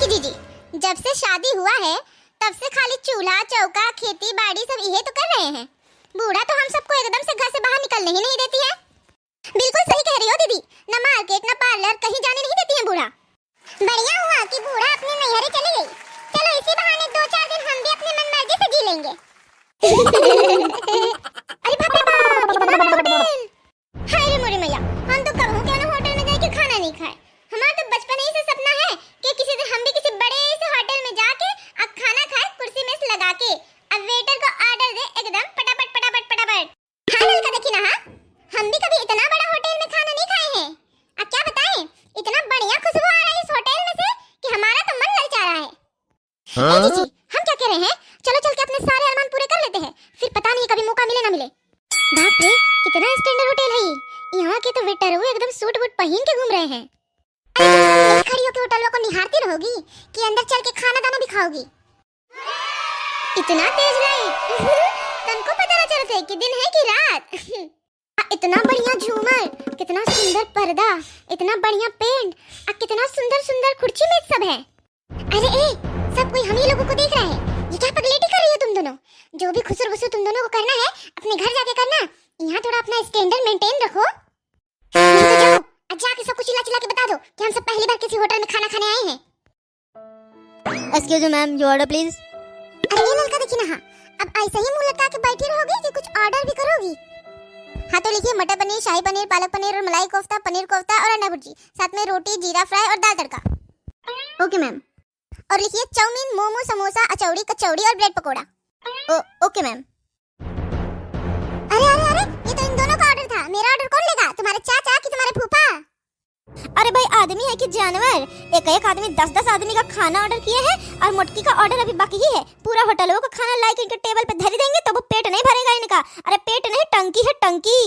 देखिए जीजी, जब से शादी हुआ है तब से खाली चूल्हा चौका खेती बाड़ी सब यही तो कर रहे हैं। बूढ़ा तो हम सबको एकदम से घर से बाहर निकलने ही नहीं देती है। बिल्कुल सही कह रही हो दीदी, न मार्केट न पार्लर कहीं जाने नहीं देती है बूढ़ा। बढ़िया हुआ कि बूढ़ा अपने नैहरे चली गई। चलो इसी बहाने 2-4 दिन हम भी अपने मनमर्जी से जी लेंगे। अरे बाप रे बाप, इतना बड़ा होटल! हाय रे मोरी मैया, हम तो कब क्यों ना होटल में जाके खाना नहीं खाए। हमारा तो बचपन ही से सपना है कि किसी दिन हम भी किसी बड़े से होटल में जाके अब खाना खाए, कुर्सी में लगा के अब वेटर को ऑर्डर दे एकदम फटाफट फटाफट फटाफट। हाँ लड़का देखी ना, हाँ हम भी कभी इतना बड़ा होटल में खाना नहीं खाए हैं। अब क्या बताएं, इतना बढ़िया खुशबू आ रही है इस होटल में से कि हमारा तो मन ललचा रहा है। हाँ? जी हम क्या कह रहे हैं, चलो चल के अपने सारे अरमान पूरे कर लेते हैं, फिर पता नहीं कभी मौका मिले ना मिले। बाप रे कितना स्टैंडर्ड होटल है ये, यहाँ के तो वेटर वो एकदम सूट बूट पहन के घूम रहे हैं। अरे खड़ी होकर होटल को निहारती रहोगी कि अंदर चल के खाना दाना भी खाओगी? इतना तेज लाइट तुमको पता ना चलता कि दिन है कि रात। इतना बढ़िया झूमर, कितना सुंदर पर्दा, इतना बढ़िया पेंट और कितना सुंदर सुंदर कुर्सी मेज सब है। अरे ए सब कोई हम ही लोगों को देख रहा है, ये क्या पगलेटी कर रही हो तुम दोनों? जो भी खुसर बुसर तुम दोनों को करना है अपने घर जाके करना, यहाँ थोड़ा अपना स्टैंडर्ड मेंटेन रखो। नहीं तो जाओ आज जाके सब कुछ चिल्ला के बता दो कि हम सब पहली बार किसी होटल में खाना खाने आए हैं। Excuse me ma'am, your order please. अरे ये लड़का देखी ना, हाँ अब ऐसे ही मुंह लटका के बैठी रहोगी कि कुछ ऑर्डर भी करोगी? हाँ तो लिखिए मटर पनीर, शाही पनीर, पालक पनीर और मलाई कोफ्ता, पनीर कोफ्ता और अंडा भुर्जी, साथ में रोटी, जीरा फ्राई और दाल तड़का। Okay ma'am. और लिखिए चाउमीन, मोमो, समोसा, अचौड़ी, कचौड़ी और ब्रेड पकोड़ा। Okay ma'am. अरे अरे अरे ये तो इन दोनों का ऑर्डर था, मेरा ऑर्डर कौन लेगा? तुम्हारे चाचा कि तुम्हारे फूफा? अरे भाई आदमी है कि जानवर? एक आदमी 10-10 आदमी का खाना ऑर्डर किए हैं और मोटकी का ऑर्डर अभी बाकी ही है। पूरा होटलों का खाना लाके इनके टेबल पे धरी देंगे तो वो पेट नहीं भरेगा इनका। अरे पेट नहीं, टंकी है टंकी।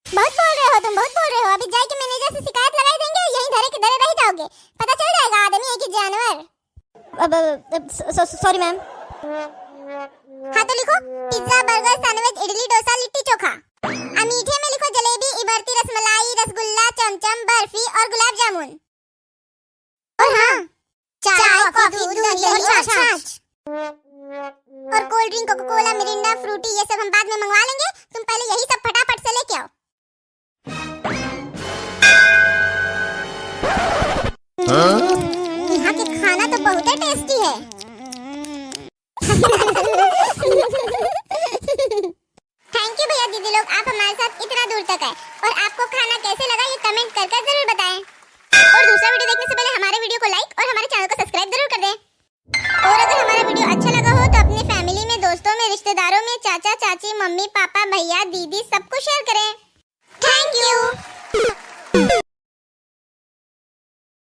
बहुत बोल रहे हो तुम, बहुत बोल रहे हो। अभी जाके मैनेजर से शिकायत लगाई देंगे, यहीं धरे के धरे रह जाओगे, पता चल जाएगा आदमी है कि जानवर। Sorry ma'am. हाँ तो लिखो pizza, burger, sandwich, idli, dosa, litti chokha. मीठे में लिखो जलेबी, इमरती, रसमलाई, रसगुल्ला, चमचम, बर्फी और गुलाब जामुन। और हाँ चाय, कॉफी, दूध, दही और छाछ। और cold drink, Coca Cola, Mirinda, Frooti ये सब हम बाद में मंगवा लेंगे, तुम पहले यही सब फटाफट से लेके आओ। यहाँ के खाना तो बहुत टेस्टी है। थैंक यू भैया दीदी लोग, आप हमारे साथ इतना दूर तक आए। और आपको खाना कैसे लगा ये कमेंट कर जरूर बताएं। और दूसरा वीडियो देखने से पहले हमारे वीडियो को लाइक और हमारे चैनल को सब्सक्राइब जरूर कर दें। और अगर हमारा वीडियो अच्छा लगा हो तो अपनी फैमिली में, दोस्तों में, रिश्तेदारों में, चाचा चाची, मम्मी पापा, भैया दीदी सबको शेयर करें। Thank you.